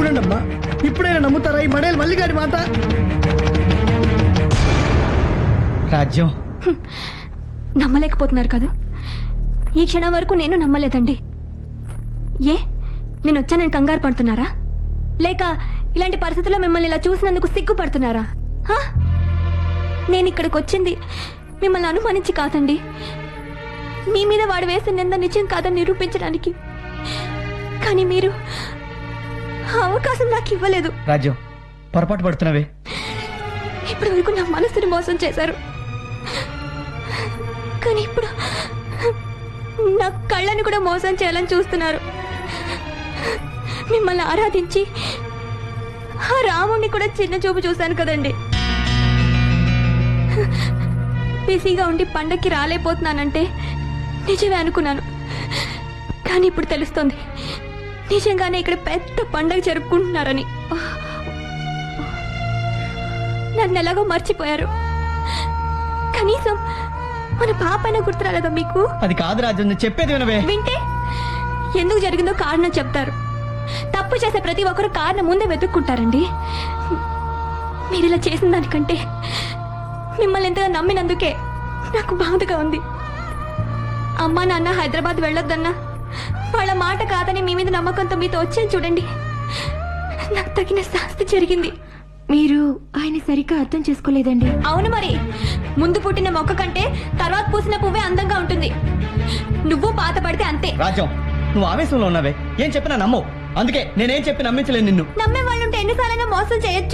చూడండి అమ్మా, ఇప్పుడైనా నమ్ముతారా ఈ మడేలు మల్లిగారి మాట? రాజ్యం నమ్మలేకపోతున్నారు కదా? ఈ క్షణం వరకు నేను నమ్మలేదండి. ఏ నేను వచ్చానని కంగారు పడుతున్నారా? లేక ఇలాంటి పరిస్థితుల్లో మిమ్మల్ని ఇలా చూసినందుకు సిగ్గుపడుతున్నారా? హా? నేను ఇక్కడికి వచ్చింది మిమ్మల్ని అనుమానించి కాదండి, మీ మీద వాడు వేసిన నింద నిజం కాదని నిరూపించడానికి. కానీ మీరు ఆ అవకాశం నాకు ఇవ్వలేదు. రాజ్యం పొరపాటు పడుతున్నావే. ఇప్పటి వరకు నా మనసుని మోసం చేశారు, కానీ ఇప్పుడు నా కళ్ళని కూడా మోసం చేయాలని చూస్తున్నారు. మిమ్మల్ని ఆరాధించి ఆ రాముణ్ణి కూడా చిన్న చూపు చూశాను కదండి. బిజీగా ఉండి పండక్కి రాలేకపోతున్నానంటే నిజమే అనుకున్నాను, కానీ ఇప్పుడు తెలుస్తోంది నిజంగానే ఇక్కడ పెద్ద పండగ జరుపుకుంటున్నారని. నన్ను ఎలాగో మర్చిపోయారు. కనీసం మన పాపైనా గుర్తు రాలేదా మీకు? అది కాదు రాజ్యం, నేను చెప్పేది వినవే. వింటే ఎందుకు జరిగిందో కారణం చెప్తారు. తప్పు చేసే ప్రతి ఒక్కరు కారణం ముందే వెతుక్కుంటారండి. మీరు ఇలా చేసిన దానికంటే మిమ్మల్ని ఎంతగా నమ్మినందుకే నాకు బాధగా ఉంది. అమ్మా నాన్న హైదరాబాద్ వెళ్ళొద్దన్నా వాళ్ళ మాట కాదని మీ మీద నమ్మకంతో మీతో వచ్చాను చూడండి. నాకు తగిన శాస్తి జరిగింది. మీరు ఆయన సరిగ్గా అర్థం చేసుకోలేదండి. అవును మరి, ముందు పుట్టిన మొక్క కంటే తర్వాత పూసిన పువ్వే అందంగా ఉంటుంది. నువ్వు పాత పడితే అంతే. రాజ్యం నువ్వు ఆవేశంలో ఉన్నావే, ఏం చెప్పినా నమ్మవు. అందుకే నేనేం చెప్పి నమ్మించలేను నిన్ను. నమ్మే వాళ్ళుంటే ఎన్నిసార్లైనా మోసం చేయొచ్చు.